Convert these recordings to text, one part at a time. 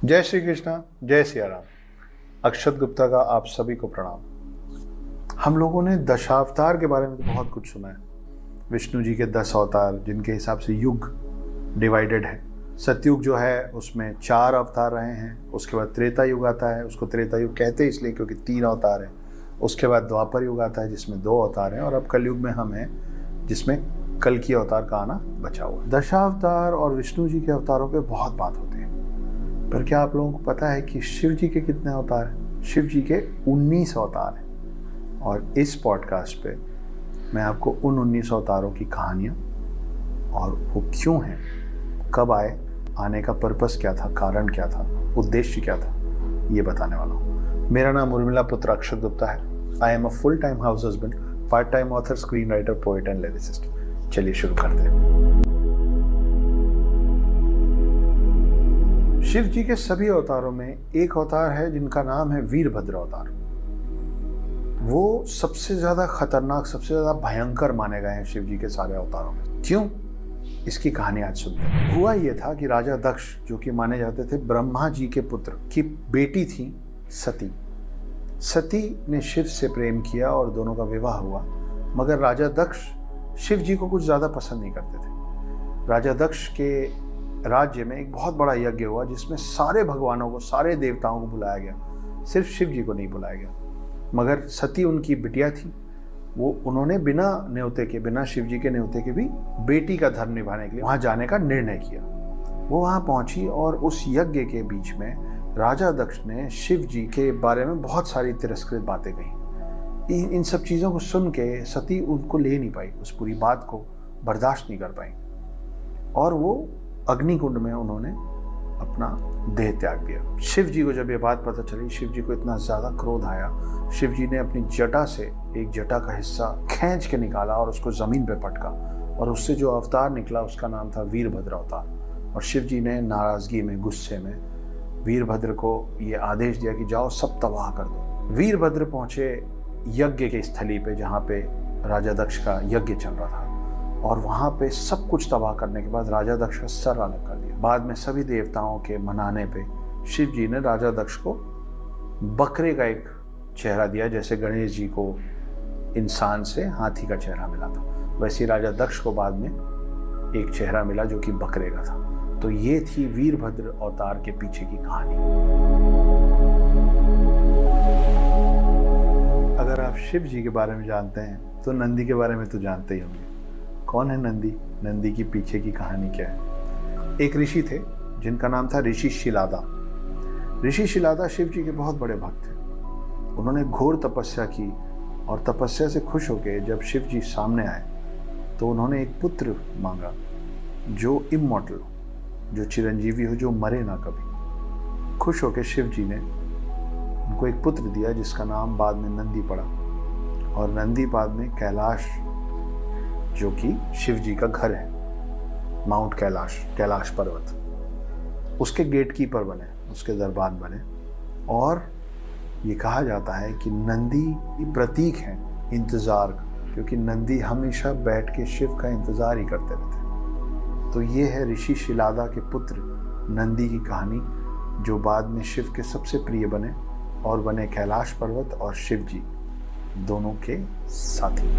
जय श्री कृष्णा, जय सिया राम। अक्षत गुप्ता का आप सभी को प्रणाम। हम लोगों ने दशावतार के बारे में तो बहुत कुछ सुना है। विष्णु जी के 10 अवतार, जिनके हिसाब से युग डिवाइडेड है। सतयुग जो है उसमें 4 अवतार रहे हैं। उसके बाद त्रेता युग आता है, उसको त्रेता युग कहते हैं इसलिए क्योंकि 3 अवतार हैं। उसके बाद द्वापर युग आता है जिसमें 2 अवतार हैं, और अब कलयुग में हम हैं जिसमें कल की अवतार का आना बचा हुआ है। दशावतार और विष्णु जी के अवतारों पे बहुत बात होती है, पर क्या आप लोगों को पता है कि शिव जी के कितने अवतार हैं? शिव जी के 19 अवतार हैं। और इस पॉडकास्ट पे मैं आपको उन 19 अवतारों की कहानियाँ और वो क्यों हैं, कब आए, आने का पर्पस क्या था, कारण क्या था, उद्देश्य क्या था, ये बताने वाला हूँ। मेरा नाम उर्मिला पुत्र अक्षत गुप्ता है। I am a full time house husband, part time author, screen writer, poet and lyricist. चलिए शुरू करते हैं। शिव जी के सभी अवतारों में एक अवतार है जिनका नाम है वीरभद्र अवतार। वो सबसे ज्यादा खतरनाक, सबसे ज्यादा भयंकर माने गए हैं शिव जी के सारे अवतारों में। क्यों? इसकी कहानी आज सुनते हैं। हुआ ये था कि राजा दक्ष, जो कि माने जाते थे ब्रह्मा जी के पुत्र, की बेटी थी सती। सती ने शिव से प्रेम किया और दोनों का विवाह हुआ, मगर राजा दक्ष शिव जी को कुछ ज्यादा पसंद नहीं करते थे। राजा दक्ष के राज्य में एक बहुत बड़ा यज्ञ हुआ जिसमें सारे भगवानों को, सारे देवताओं को बुलाया गया, सिर्फ शिव जी को नहीं बुलाया गया। मगर सती उनकी बिटिया थी, उन्होंने बिना न्योते के, बिना शिव जी के न्योते के भी बेटी का धर्म निभाने के लिए वहां जाने का निर्णय किया। वो वहां पहुंची और उस यज्ञ के बीच में राजा दक्ष ने शिव जी के बारे में बहुत सारी तिरस्कृत बातें कही। इन सब चीजों को सुन के सती उनको ले नहीं पाई, उस पूरी बात को बर्दाश्त नहीं कर पाई, और वो अग्निकुंड में उन्होंने अपना देह त्याग दिया। शिव जी को जब ये बात पता चली, शिव जी को इतना ज्यादा क्रोध आया, शिव जी ने अपनी जटा से एक जटा का हिस्सा खींच के निकाला और उसको जमीन पे पटका, और उससे जो अवतार निकला उसका नाम था वीरभद्र अवतार। और शिव जी ने नाराजगी में, गुस्से में वीरभद्र को ये आदेश दिया कि जाओ सब तबाह कर दो। वीरभद्र पहुंचे यज्ञ के स्थली पे जहाँ पे राजा दक्ष का यज्ञ चल रहा था, और वहां पे सब कुछ तबाह करने के बाद राजा दक्ष का सर अलग कर दिया। बाद में सभी देवताओं के मनाने पे शिव जी ने राजा दक्ष को बकरे का एक चेहरा दिया, जैसे गणेश जी को इंसान से हाथी का चेहरा मिला था, वैसे राजा दक्ष को बाद में एक चेहरा मिला जो कि बकरे का था। तो ये थी वीरभद्र अवतार के पीछे की कहानी। अगर आप शिव जी के बारे में जानते हैं तो नंदी के बारे में तो जानते ही होंगे। कौन है नंदी? नंदी की पीछे की कहानी क्या है? एक ऋषि थे जिनका नाम था ऋषि शिलादा। ऋषि शिलादा शिव जी के बहुत बड़े भक्त थे। उन्होंने घोर तपस्या की, और तपस्या से खुश होकर जब शिव जी सामने आए तो उन्होंने एक पुत्र मांगा जो इमॉर्टल हो, जो चिरंजीवी हो, जो मरे ना कभी। खुश होकर शिव जी ने उनको एक पुत्र दिया जिसका नाम बाद में नंदी पड़ा, और नंदी बाद में कैलाश, जो कि शिव जी का घर है, माउंट कैलाश, कैलाश पर्वत, उसके गेटकीपर बने, उसके दरबार बने। और ये कहा जाता है कि नंदी प्रतीक है इंतजार का, क्योंकि नंदी हमेशा बैठ के शिव का इंतजार ही करते रहते हैं। तो ये है ऋषि शिलादा के पुत्र नंदी की कहानी, जो बाद में शिव के सबसे प्रिय बने और बने कैलाश पर्वत और शिव जी दोनों के साथी।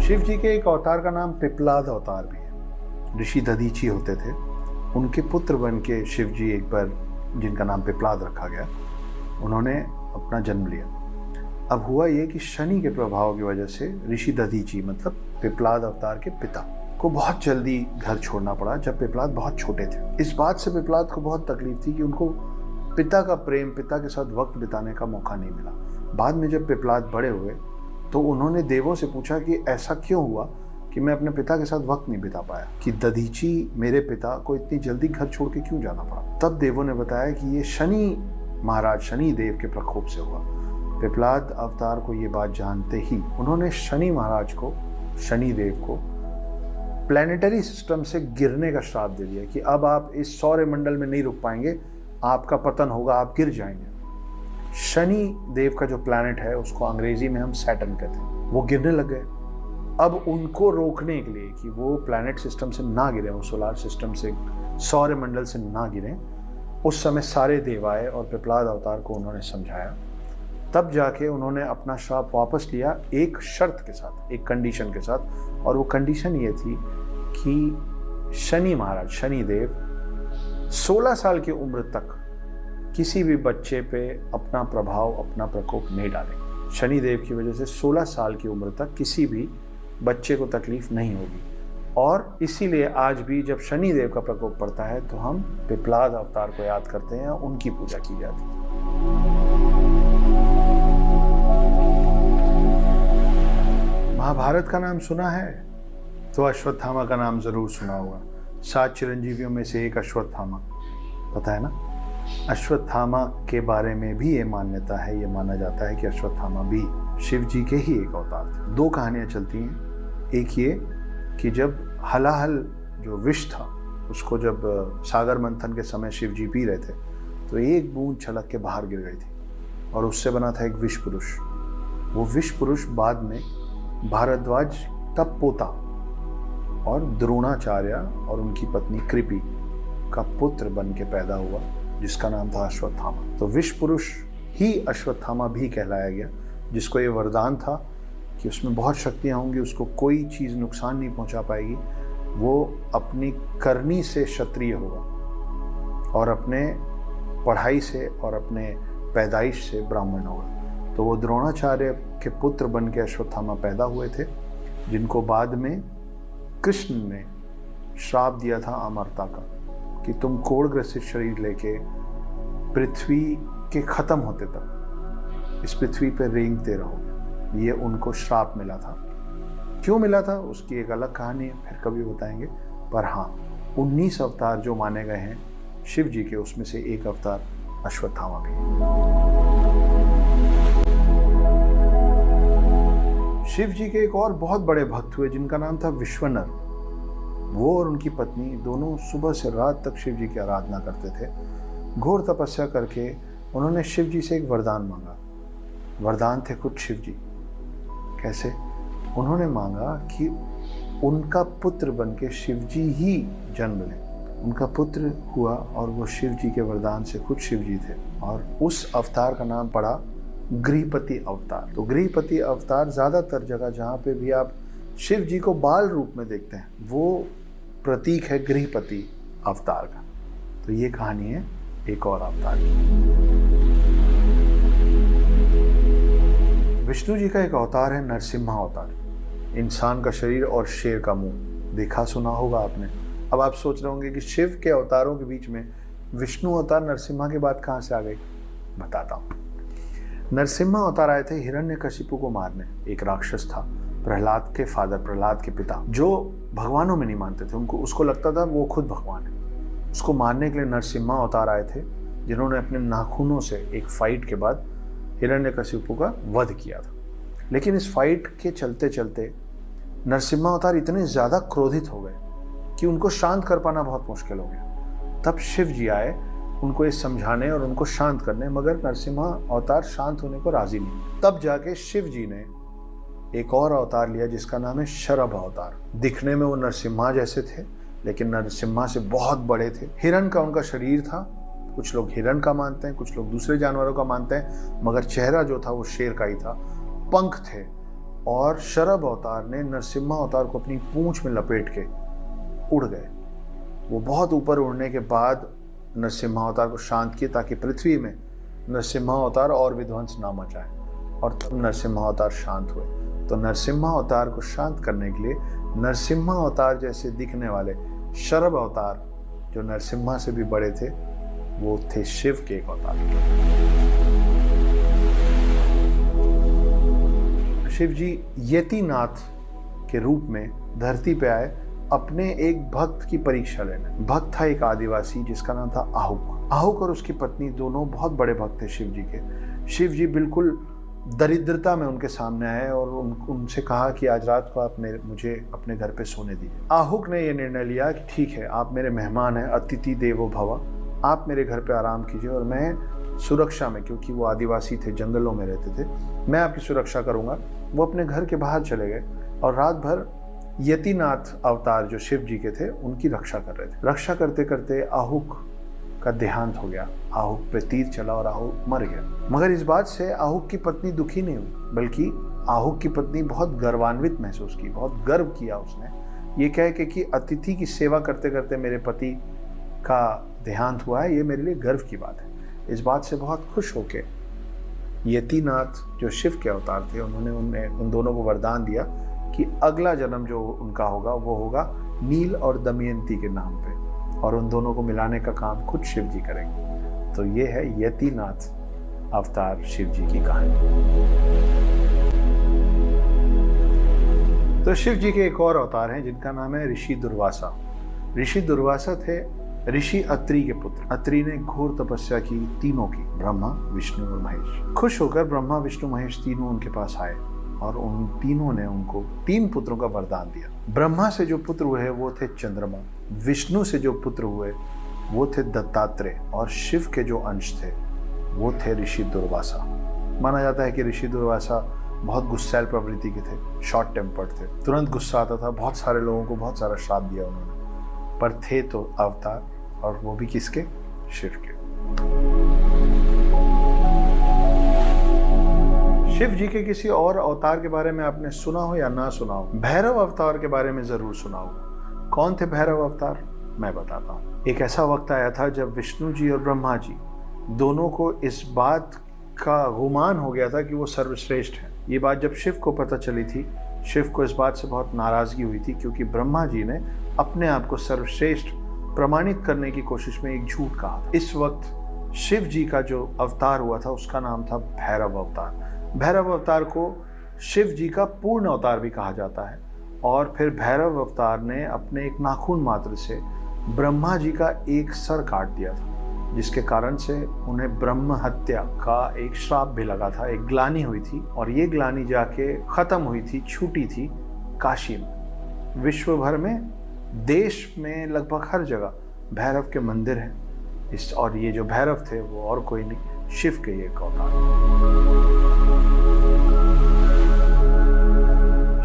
शिव जी के एक अवतार का नाम पिपलाद अवतार भी है। ऋषि दधीची होते थे, उनके पुत्र बन के शिव जी एक बार, जिनका नाम पिपलाद रखा गया, उन्होंने अपना जन्म लिया। अब हुआ ये कि शनि के प्रभाव की वजह से ऋषि दधीची, मतलब पिपलाद अवतार के पिता, को बहुत जल्दी घर छोड़ना पड़ा जब पिपलाद बहुत छोटे थे। इस बात से पिपलाद को बहुत तकलीफ थी कि उनको पिता का प्रेम, पिता के साथ वक्त बिताने का मौका नहीं मिला। बाद में जब पिपलाद बड़े हुए तो उन्होंने देवों से पूछा कि ऐसा क्यों हुआ कि मैं अपने पिता के साथ वक्त नहीं बिता पाया, कि दधीची मेरे पिता को इतनी जल्दी घर छोड़ के क्यों जाना पड़ा। तब देवों ने बताया कि ये शनि महाराज, शनि देव के प्रकोप से हुआ। पिपलाद अवतार को ये बात जानते ही उन्होंने शनि महाराज को, शनि देव को प्लैनेटरी सिस्टम से गिरने का श्राप दे दिया कि अब आप इस सौर मंडल में नहीं रुक पाएंगे, आपका पतन होगा, आप गिर जाएंगे। शनि देव का जो प्लैनेट है उसको अंग्रेजी में हम सैटर्न कहते हैं, वो गिरने लग गए। अब उनको रोकने के लिए कि वो प्लैनेट सिस्टम से ना गिरे, वो सोलार सिस्टम से, सौर मंडल से ना गिरे, उस समय सारे देव आए और पिपलाद अवतार को उन्होंने समझाया। तब जाके उन्होंने अपना श्राप वापस लिया, एक शर्त के साथ, एक कंडीशन के साथ, और वो कंडीशन ये थी कि शनि महाराज, शनि देव 16 साल की उम्र तक किसी भी बच्चे पे अपना प्रभाव, अपना प्रकोप नहीं डालेंगे। शनि देव की वजह से 16 साल की उम्र तक किसी भी बच्चे को तकलीफ नहीं होगी। और इसीलिए आज भी जब शनि देव का प्रकोप पड़ता है तो हम पिपलाद अवतार को याद करते हैं, उनकी पूजा की जाती है। महाभारत का नाम सुना है तो अश्वत्थामा का नाम जरूर सुना होगा। 7 चिरंजीवियों में से एक अश्वत्थामा, पता है ना। अश्वत्थामा के बारे में भी ये मान्यता है, ये माना जाता है कि अश्वत्थामा भी शिव जी के ही एक अवतार थे। 2 कहानियां चलती हैं। एक ये कि जब हलाहल जो विष था उसको जब सागर मंथन के समय शिव जी पी रहे थे तो एक बूंद छलक के बाहर गिर गई थी और उससे बना था एक विष पुरुष। वो विष पुरुष बाद में भारद्वाज का पोता और द्रोणाचार्य और उनकी पत्नी कृपि का पुत्र बन के पैदा हुआ, जिसका नाम था अश्वत्थामा। तो विष पुरुष ही अश्वत्थामा भी कहलाया गया, जिसको ये वरदान था कि उसमें बहुत शक्तियाँ होंगी, उसको कोई चीज़ नुकसान नहीं पहुंचा पाएगी, वो अपनी करनी से क्षत्रिय होगा और अपने पढ़ाई से और अपने पैदाइश से ब्राह्मण होगा। तो वो द्रोणाचार्य के पुत्र बन के अश्वत्थामा पैदा हुए थे, जिनको बाद में कृष्ण ने श्राप दिया था अमरता का कि तुम कोढ़ग्रसित शरीर लेके पृथ्वी के खत्म होते तक इस पृथ्वी पर रेंगते रहोगे। ये उनको श्राप मिला था। क्यों मिला था उसकी एक अलग कहानी है, फिर कभी बताएंगे। पर हाँ, 19 अवतार जो माने गए हैं शिव जी के, उसमें से एक अवतार अश्वत्थामा भी। शिव जी के एक और बहुत बड़े भक्त हुए जिनका नाम था विश्वनर। वो और उनकी पत्नी दोनों सुबह से रात तक शिव जी की आराधना करते थे। घोर तपस्या करके उन्होंने शिव जी से एक वरदान मांगा। वरदान थे खुद शिव जी। कैसे? उन्होंने मांगा कि उनका पुत्र बन के शिव जी ही जन्म लें। उनका पुत्र हुआ और वो शिव जी के वरदान से खुद शिव जी थे, और उस अवतार का नाम पड़ा गृहपति अवतार। तो गृहपति अवतार ज़्यादातर जगह जहाँ पे भी आप शिव जी को बाल रूप में देखते हैं, वो प्रतीक है गृहपति अवतार का। तो ये कहानी है एक और अवतार की। विष्णु जी का एक अवतार है नरसिम्हा अवतार। इंसान का शरीर और शेर का मुंह, देखा सुना होगा आपने। अब आप सोच रहे होंगे कि शिव के अवतारों के बीच में विष्णु अवतार नरसिम्हा की बात कहाँ से आ गई? बताता हूँ। नरसिम्हा अवतार आए थे हिरण्यकशिपु को मारने। एक राक्षस था, प्रहलाद के फादर, प्रहलाद के पिता, जो भगवानों में नहीं मानते थे। उसको लगता था वो खुद भगवान है। उसको मारने के लिए नरसिम्हा अवतार आए थे, जिन्होंने अपने नाखूनों से एक फाइट के बाद हिरण्यकशिपु का वध किया था। लेकिन इस फाइट के चलते चलते नरसिम्हा अवतार इतने ज़्यादा क्रोधित हो गए कि उनको शांत कर पाना बहुत मुश्किल हो गया। तब शिव जी आए उनको ये समझाने और उनको शांत करने, मगर नरसिम्हा अवतार शांत होने को राजी नहीं। तब जाके शिव जी ने एक और अवतार लिया जिसका नाम है शरभ अवतार। दिखने में वो नरसिम्हा जैसे थे, लेकिन नरसिम्हा से बहुत बड़े थे। हिरण का उनका शरीर था, कुछ लोग हिरण का मानते हैं, कुछ लोग दूसरे जानवरों का मानते हैं, मगर चेहरा जो था वो शेर का ही था। पंख थे, और शरभ अवतार ने नरसिम्हा अवतार को अपनी पूंछ में लपेट के उड़ गए। वो बहुत ऊपर उड़ने के बाद नरसिम्हा अवतार को शांत किए ताकि पृथ्वी में नरसिम्हा अवतार और विध्वंस ना मचाए, और तब नरसिम्हा अवतार शांत हुए। तो नरसिम्हा अवतार को शांत करने के लिए नरसिम्हा अवतार जैसे दिखने वाले शरभ अवतार, जो नरसिम्हा से भी बड़े थे, वो थे शिव के एक अवतार। शिव जी यतिनाथ के रूप में धरती पे आए अपने एक भक्त की परीक्षा लेने। भक्त था एक आदिवासी जिसका नाम था आहुक। आहुक और उसकी पत्नी दोनों बहुत बड़े भक्त थे शिव जी के। शिव जी बिल्कुल दरिद्रता में उनके सामने आए और उनसे कहा कि आज रात को आप मुझे अपने घर पे सोने दीजिए। आहुक ने यह निर्णय लिया कि ठीक है, आप मेरे मेहमान हैं, अतिथि देवो भव, आप मेरे घर पे आराम कीजिए और मैं सुरक्षा में, क्योंकि वो आदिवासी थे, जंगलों में रहते थे, मैं आपकी सुरक्षा करूंगा। वो अपने घर के बाहर चले गए, और रात भर यतिनाथ अवतार जो शिव जी के थे उनकी रक्षा कर रहे थे। रक्षा करते करते आहुक का देहांत हो गया, आहुक पे तीर चला और आहुक मर गया। मगर इस बात से आहुक की पत्नी दुखी नहीं हुई, बल्कि आहुक की पत्नी बहुत गर्वान्वित महसूस की, बहुत गर्व किया उसने, ये कह के कि अतिथि की सेवा करते करते मेरे पति का देहांत हुआ है, ये मेरे लिए गर्व की बात है। इस बात से बहुत खुश होके यतिनाथ जो शिव के अवतार थे उन्होंने उन दोनों को वरदान दिया कि अगला जन्म जो उनका होगा वो होगा नील और दमयंती के नाम पे, और उन दोनों को मिलाने का काम खुद शिव जी करेंगे। तो ये है यतिनाथ अवतार शिव जी की कहानी। तो शिव जी के एक और अवतार हैं जिनका नाम है ऋषि दुर्वासा। ऋषि दुर्वासा थे ऋषि अत्रि के पुत्र। अत्रि ने घोर तपस्या की, तीनों की, ब्रह्मा विष्णु और महेश। खुश होकर ब्रह्मा विष्णु महेश तीनों उनके पास आए और उन तीनों ने उनको 3 पुत्रों का वरदान दिया। ब्रह्मा से जो पुत्र हुए वो थे चंद्रमा, विष्णु से जो पुत्र हुए वो थे दत्तात्रेय, और शिव के जो अंश थे वो थे ऋषि दुर्वासा। माना जाता है कि ऋषि दुर्वासा बहुत गुस्सैल प्रवृत्ति के थे, शॉर्ट टेम्पर्ड थे, तुरंत गुस्सा आता था, बहुत सारे लोगों को बहुत सारा श्राप दिया उन्होंने, पर थे तो अवतार, और वो भी किसके? शिव के। शिव जी के किसी और अवतार के बारे में आपने सुना हो या ना सुना हो? भैरव अवतार के बारे में जरूर सुना होगा। कौन थे भैरव अवतार? मैं बताता हूँ। एक ऐसा वक्त आया था जब विष्णु जी और ब्रह्मा जी दोनों को इस बात का गुमान हो गया था कि वो सर्वश्रेष्ठ हैं। ये बात जब शिव को पता चली थी, शिव को इस बात से बहुत नाराजगी हुई थी, क्योंकि ब्रह्मा जी ने अपने आप को सर्वश्रेष्ठ प्रमाणित करने की कोशिश में एक झूठ कहा। इस वक्त शिव जी का जो अवतार हुआ था उसका नाम था भैरव अवतार। भैरव अवतार को शिव जी का पूर्ण अवतार भी कहा जाता है। और फिर भैरव अवतार ने अपने एक नाखून मात्र से ब्रह्मा जी का एक सर काट दिया था, जिसके कारण से उन्हें ब्रह्म हत्या का एक श्राप भी लगा था, एक ग्लानि हुई थी, और ये ग्लानि जाके खत्म हुई थी, छूटी थी काशी में। विश्व भर में, देश में लगभग हर जगह भैरव के मंदिर हैं। और ये जो भैरव थे वो और कोई नहीं, शिव के एक अवतार।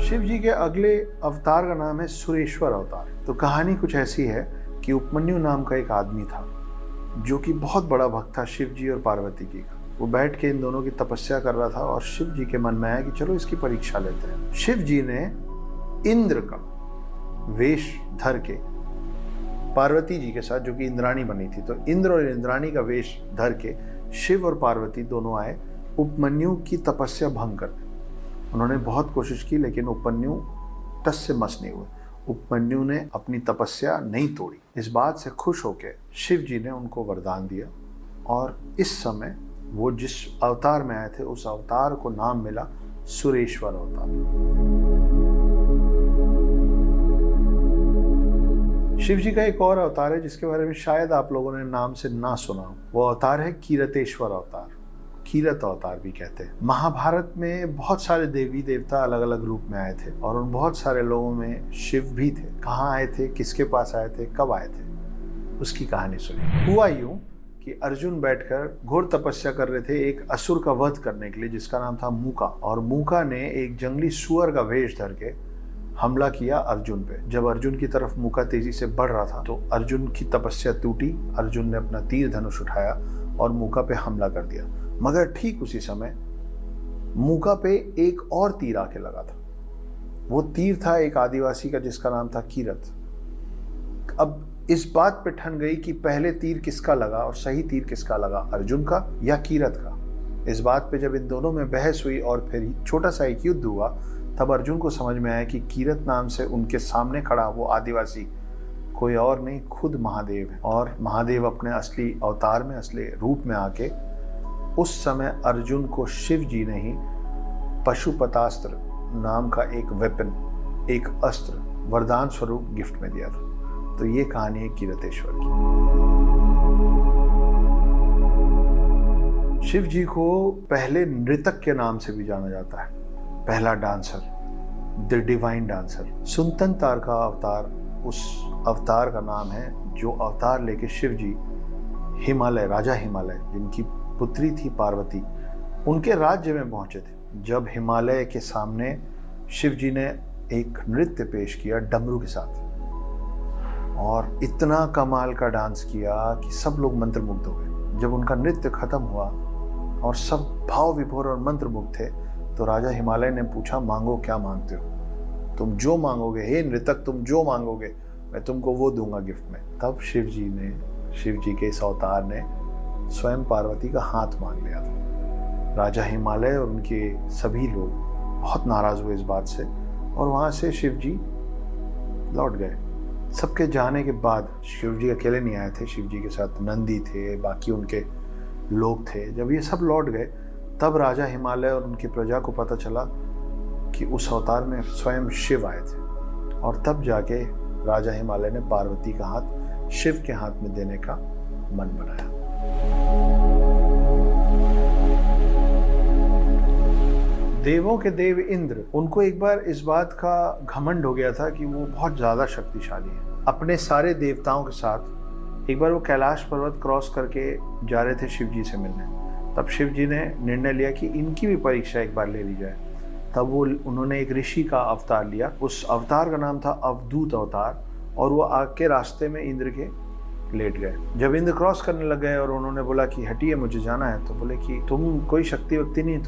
शिव जी के अगले अवतार का नाम है सुरेश्वर अवतार। तो कहानी कुछ ऐसी है कि उपमन्यु नाम का एक आदमी था जो कि बहुत बड़ा भक्त था शिव जी और पार्वती जी का। वो बैठ के इन दोनों की तपस्या कर रहा था और शिव जी के मन में आया कि चलो इसकी परीक्षा लेते हैं। शिव जी ने इंद्र का वेश धर के पार्वती जी के साथ, जो कि इंद्राणी बनी थी, तो इंद्र और इंद्राणी का वेश धर के शिव और पार्वती दोनों आए उपमन्यु की तपस्या भंग करने। उन्होंने बहुत कोशिश की लेकिन उपमन्यु टस से मस नहीं हुए। उपमन्यु ने अपनी तपस्या नहीं तोड़ी। इस बात से खुश होकर शिव जी ने उनको वरदान दिया, और इस समय वो जिस अवतार में आए थे उस अवतार को नाम मिला सुरेश्वर अवतार। शिव जी का एक और अवतार है जिसके बारे में शायद आप लोगों ने नाम से ना सुना हो। वो अवतार है कीरतेश्वर अवतार, कीरत अवतार भी कहते हैं। महाभारत में बहुत सारे देवी देवता अलग अलग रूप में आए थे, और उन बहुत सारे लोगों में शिव भी थे। कहाँ आए थे, किसके पास आए थे, कब आए थे, उसकी कहानी सुनिए। हुआ यूं कि अर्जुन बैठकर घोर तपस्या कर रहे थे एक असुर का वध करने के लिए, जिसका नाम था मूका। और मूका ने एक जंगली सुअर का वेश धर के हमला किया अर्जुन पे। जब अर्जुन की तरफ मूका तेजी से बढ़ रहा था तो अर्जुन की तपस्या टूटी। अर्जुन ने अपना तीर धनुष उठाया और मूका पे हमला कर दिया। मगर ठीक उसी समय मूका पे एक और तीर आके लगा था। वो तीर था एक आदिवासी का जिसका नाम था कीरत। अब इस बात पे ठन गई कि पहले तीर किसका लगा और सही तीर किसका लगा, अर्जुन का या कीरत का। इस बात पे जब इन दोनों में बहस हुई और फिर छोटा सा एक युद्ध हुआ, तब अर्जुन को समझ में आया कि कीरत नाम से उनके सामने खड़ा वो आदिवासी कोई और नहीं, खुद महादेव है। और महादेव अपने असली अवतार में, असली रूप में आके उस समय अर्जुन को शिव जी ने ही पशुपतास्त्र नाम का एक वेपन, एक अस्त्र वरदान स्वरूप गिफ्ट में दिया था। तो ये कहानी है कीरतेश्वर की। शिव जी को पहले नृतक के नाम से भी जाना जाता है, पहला डांसर, द डिवाइन डांसर। सुनतन तार का अवतार उस अवतार का नाम है जो अवतार लेके शिव जी हिमालय, राजा हिमालय जिनकी पुत्री थी पार्वती, उनके राज्य में पहुंचे थे। जब हिमालय के सामने शिव जी ने एक नृत्य पेश किया डमरू के साथ, और इतना कमाल का डांस किया कि सब लोग मंत्रमुग्ध हो गए। जब उनका नृत्य खत्म हुआ और सब भाव विभोर और मंत्रमुग्ध थे, तो राजा हिमालय ने पूछा, मांगो, क्या मांगते हो? तुम जो मांगोगे, हे नृतक, तुम जो मांगोगे मैं तुमको वो दूंगा गिफ्ट में। तब शिव जी के इस अवतार ने स्वयं पार्वती का हाथ मांग लिया था। राजा हिमालय और उनके सभी लोग बहुत नाराज हुए इस बात से, और वहां से शिव जी लौट गए। सबके जाने के बाद शिव जी अकेले नहीं आए थे, शिव जी के साथ नंदी थे, बाकी उनके लोग थे। जब ये सब लौट गए, तब राजा हिमालय और उनकी प्रजा को पता चला कि उस अवतार में स्वयं शिव आए थे, और तब जाके राजा हिमालय ने पार्वती का हाथ शिव के हाथ में देने का मन बनाया। देवों के देव इंद्र, उनको एक बार इस बात का घमंड हो गया था कि वो बहुत ज्यादा शक्तिशाली है। अपने सारे देवताओं के साथ एक बार वो कैलाश पर्वत क्रॉस करके जा रहे थे शिव जी से मिलने। तब शिव जी ने निर्णय लिया कि इनकी भी परीक्षा एक बार ले ली जाए। तब उन्होंने एक ऋषि का अवतार लिया। उस अवतार का नाम था अवधूत अवतार, और वो आके रास्ते में इंद्र के लेट गए। जब इंद्र क्रॉस करने लग गए और उन्होंने बोला कि हटिए, मुझे जाना है, तो बोले कि तुम कोई शक्ति वक्ति नहीं,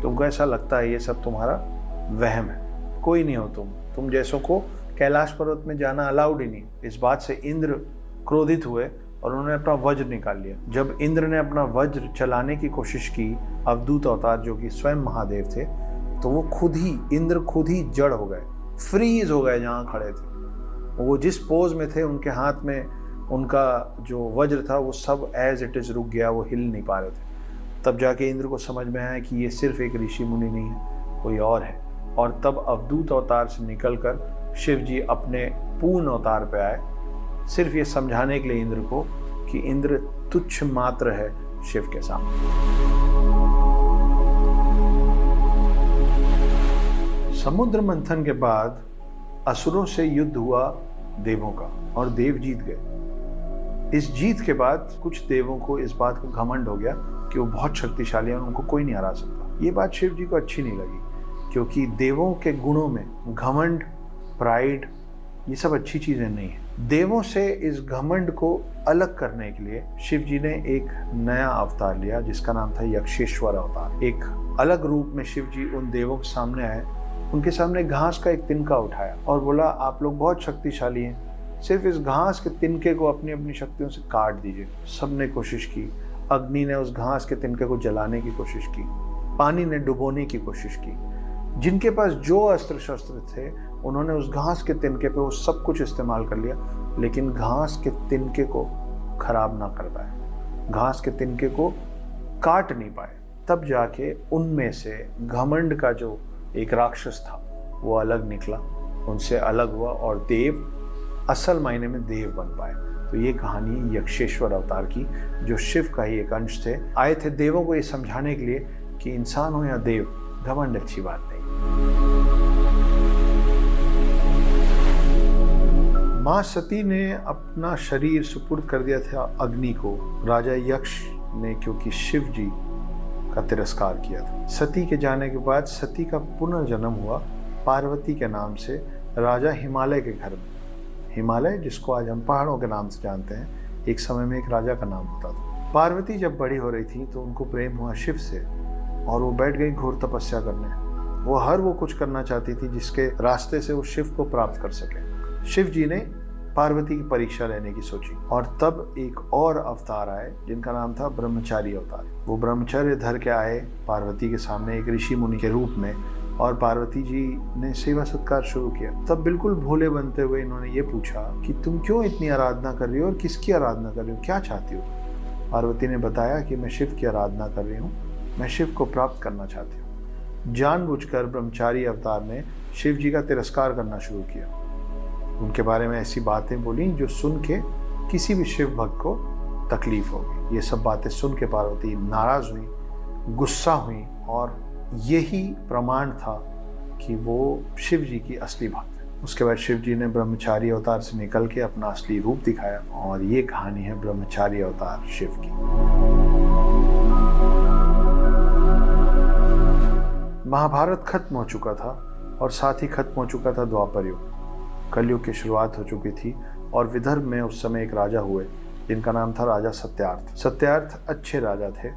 तुमको ऐसा लगता है ये सब तुम्हारा वहम है, कोई नहीं हो तुम जैसों को कैलाश पर्वत में जाना अलाउड ही नहीं। इस बात से इंद्र क्रोधित हुए और उन्होंने अपना वज्र निकाल लिया। जब इंद्र ने अपना वज्र चलाने की कोशिश की, अवधूत अवतार जो कि स्वयं महादेव थे, तो वो इंद्र खुद ही जड़ हो गए, फ्रीज हो गए जहाँ खड़े थे। वो जिस पोज में थे, उनके हाथ में उनका जो वज्र था वो सब एज इट इज रुक गया, वो हिल नहीं पा रहे थे। तब जाके इंद्र को समझ में आया कि ये सिर्फ एक ऋषि मुनि नहीं है, कोई और है। और तब अवधूत अवतार से निकलकर शिव जी अपने पूर्ण अवतार पे आए, सिर्फ ये समझाने के लिए इंद्र को कि इंद्र तुच्छ मात्र है शिव के सामने। समुद्र मंथन के बाद असुरों से युद्ध हुआ देवों का, और देव जीत गए। इस जीत के बाद कुछ देवों को इस बात का घमंड हो गया कि वो बहुत शक्तिशाली हैं, उनको कोई नहीं हरा सकता। ये बात शिव जी को अच्छी नहीं लगी, क्योंकि देवों के गुणों में घमंड, प्राइड, ये सब अच्छी चीजें नहीं है। देवों से इस घमंड को अलग करने के लिए शिव जी ने एक नया अवतार लिया, जिसका नाम था यक्षेश्वर अवतार। एक अलग रूप में शिव जी उन देवों के सामने आए, उनके सामने घास का एक तिनका उठाया और बोला, आप लोग बहुत शक्तिशाली हैं, सिर्फ इस घास के तिनके को अपनी अपनी शक्तियों से काट दीजिए। सबने कोशिश की। अग्नि ने उस घास के तिनके को जलाने की कोशिश की, पानी ने डुबोने की कोशिश की। जिनके पास जो अस्त्र शस्त्र थे, उन्होंने उस घास के तिनके पे वो सब कुछ इस्तेमाल कर लिया, लेकिन घास के तिनके को खराब ना कर पाए, घास के तिनके को काट नहीं पाए। तब जाके उनमें से घमंड का जो एक राक्षस था वो अलग निकला, उनसे अलग हुआ, और देव असल मायने में देव बन पाए। तो ये कहानी यक्षेश्वर अवतार की, जो शिव का ही एक अंश थे, आए थे देवों को ये समझाने के लिए कि इंसान हो या देव, घमंड अच्छी बात नहीं। मां सती ने अपना शरीर सुपुर्द कर दिया था अग्नि को, राजा यक्ष ने, क्योंकि शिव जी का तिरस्कार किया था। सती के जाने के बाद सती का पुनर्जन्म हुआ पार्वती के नाम से राजा हिमालय के घर में। हिमालय, जिसको आज हम पहाड़ों के नाम से जानते हैं, एक समय में एक राजा का नाम होता था। पार्वती जब बड़ी हो रही थी तो उनको प्रेम हुआ शिव से, और वो बैठ गई घोर तपस्या करने। वो कुछ करना चाहती थी जिसके रास्ते से वो शिव को प्राप्त कर सके। शिव जी ने पार्वती की परीक्षा लेने की सोची, और तब एक और अवतार आए जिनका नाम था ब्रह्मचारी अवतार। वो ब्रह्मचर्य धर के आए पार्वती के सामने एक ऋषि मुनि के रूप में, और पार्वती जी ने सेवा सत्कार शुरू किया। तब बिल्कुल भोले बनते हुए इन्होंने ये पूछा कि तुम क्यों इतनी आराधना कर रही हो और किसकी आराधना कर रही हो, क्या चाहती हो? पार्वती ने बताया कि मैं शिव की आराधना कर रही हूँ, मैं शिव को प्राप्त करना चाहती हूँ। जानबूझकर ब्रह्मचारी अवतार ने शिव जी का तिरस्कार करना शुरू किया। उनके बारे में ऐसी बातें बोली जो सुन के किसी भी शिव भक्त को तकलीफ होगी। ये सब बातें सुन के पार्वती नाराज हुई, गुस्सा हुई, और यही प्रमाण था कि वो शिव जी की असली भक्त है। उसके बाद शिव जी ने ब्रह्मचारी अवतार से निकल के अपना असली रूप दिखाया, और ये कहानी है ब्रह्मचारी अवतार शिव की। महाभारत खत्म हो चुका था, और साथ ही खत्म हो चुका था द्वापर युग। कलयुग की शुरुआत हो चुकी थी और विदर्भ में उस समय एक राजा हुए जिनका नाम था राजा सत्यार्थ। सत्यार्थ अच्छे राजा थे,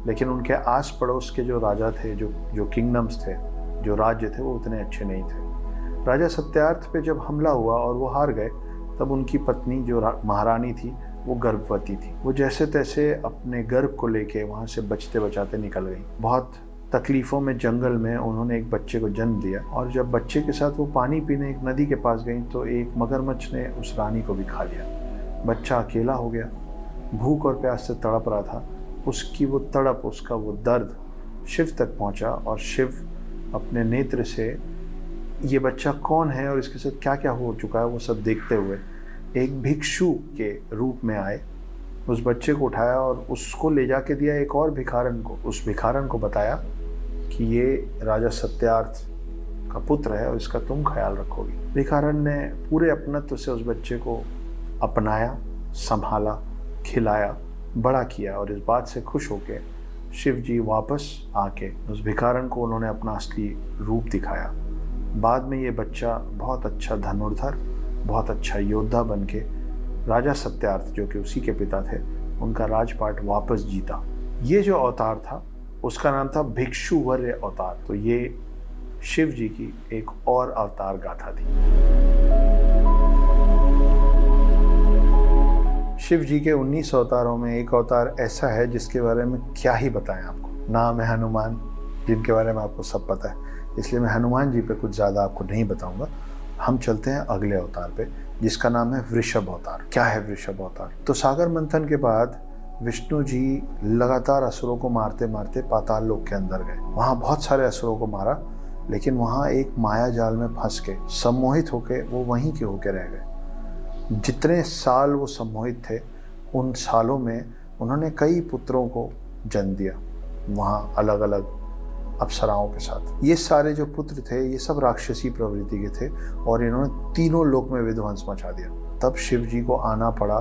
लेकिन उनके आस पड़ोस के जो राजा थे, जो किंगडम्स थे, जो राज्य थे, वो उतने अच्छे नहीं थे। राजा सत्यार्थ पे जब हमला हुआ और वो हार गए, तब उनकी पत्नी जो महारानी थी वो गर्भवती थी। वो जैसे तैसे अपने गर्भ को लेके वहाँ से बचते बचाते निकल गई। बहुत तकलीफ़ों में जंगल में उन्होंने एक बच्चे को जन्म दिया और जब बच्चे के साथ वो पानी पीने एक नदी के पास गई तो एक मगरमच्छ ने उस रानी को भी खा लिया। बच्चा अकेला हो गया, भूख और प्यास से तड़प रहा था। उसकी वो तड़प, उसका वो दर्द शिव तक पहुंचा और शिव अपने नेत्र से ये बच्चा कौन है और इसके साथ क्या क्या हो चुका है वो सब देखते हुए एक भिक्षु के रूप में आए, उस बच्चे को उठाया और उसको ले जाके दिया एक और भिखारन को। उस भिखारन को बताया कि ये राजा सत्यार्थ का पुत्र है और इसका तुम ख्याल रखोगी। भिखारन ने पूरे अपनत्व से उस बच्चे को अपनाया, संभाला, खिलाया, बड़ा किया और इस बात से खुश होकर शिव जी वापस आके उस भिखारन को उन्होंने अपना असली रूप दिखाया। बाद में ये बच्चा बहुत अच्छा धनुर्धर, बहुत अच्छा योद्धा बनके राजा सत्यार्थ, जो कि उसी के पिता थे, उनका राजपाट वापस जीता। ये जो अवतार था उसका नाम था भिक्षुवर्य अवतार। तो ये शिव जी की एक और अवतार गाथा थी। शिव जी के 19 अवतारों में एक अवतार ऐसा है जिसके बारे में क्या ही बताएं आपको। नाम है हनुमान, जिनके बारे में आपको सब पता है, इसलिए मैं हनुमान जी पे कुछ ज़्यादा आपको नहीं बताऊंगा। हम चलते हैं अगले अवतार पे, जिसका नाम है वृषभ अवतार। क्या है वृषभ अवतार? तो सागर मंथन के बाद विष्णु जी लगातार असुरों को मारते मारते पाताल लोक के अंदर गए। वहाँ बहुत सारे असुरों को मारा, लेकिन वहाँ एक माया जाल में फंस के सम्मोहित होके वो वहीं के होके रह गए। जितने साल वो सम्मोहित थे, उन सालों में उन्होंने कई पुत्रों को जन्म दिया, वहाँ अलग अलग अप्सराओं के साथ। ये सारे जो पुत्र थे ये सब राक्षसी प्रवृत्ति के थे और इन्होंने तीनों लोक में विध्वंस मचा दिया। तब शिव जी को आना पड़ा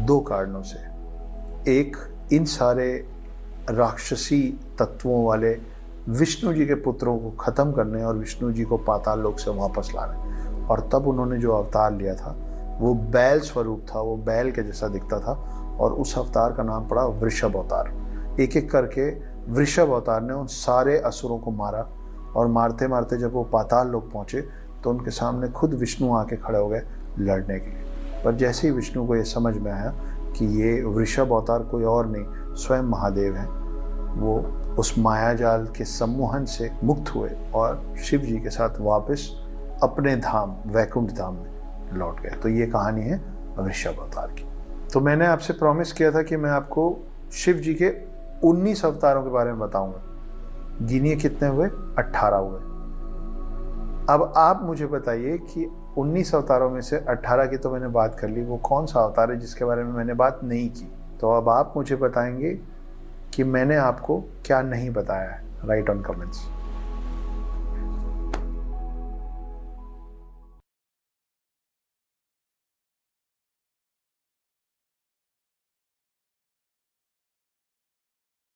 2 कारणों से। एक, इन सारे राक्षसी तत्वों वाले विष्णु जी के पुत्रों को ख़त्म करने और विष्णु जी को पाताल लोक से वापस लाने। और तब उन्होंने जो अवतार लिया था वो बैल स्वरूप था, वो बैल के जैसा दिखता था और उस अवतार का नाम पड़ा वृषभ अवतार। एक एक करके वृषभ अवतार ने उन सारे असुरों को मारा और मारते मारते जब वो पाताल लोक पहुँचे तो उनके सामने खुद विष्णु आके खड़े हो गए लड़ने के लिए। पर जैसे ही विष्णु को ये समझ में आया कि ये वृषभ अवतार कोई और नहीं, स्वयं महादेव हैं, वो उस मायाजाल के सम्मोहन से मुक्त हुए और शिव जी के साथ वापस अपने धाम वैकुंठ धाम में लौट गए। तो ये कहानी है वृषभ अवतार की। तो मैंने आपसे प्रॉमिस किया था कि मैं आपको शिव जी के 19 अवतारों के बारे में बताऊंगा। गिनिए कितने हुए? 18 हुए। अब आप मुझे बताइए कि 19 अवतारों में से 18 की तो मैंने बात कर ली, वो कौन सा अवतार है जिसके बारे में मैंने बात नहीं की? तो अब आप मुझे बताएंगे कि मैंने आपको क्या नहीं बताया है। Right on comments.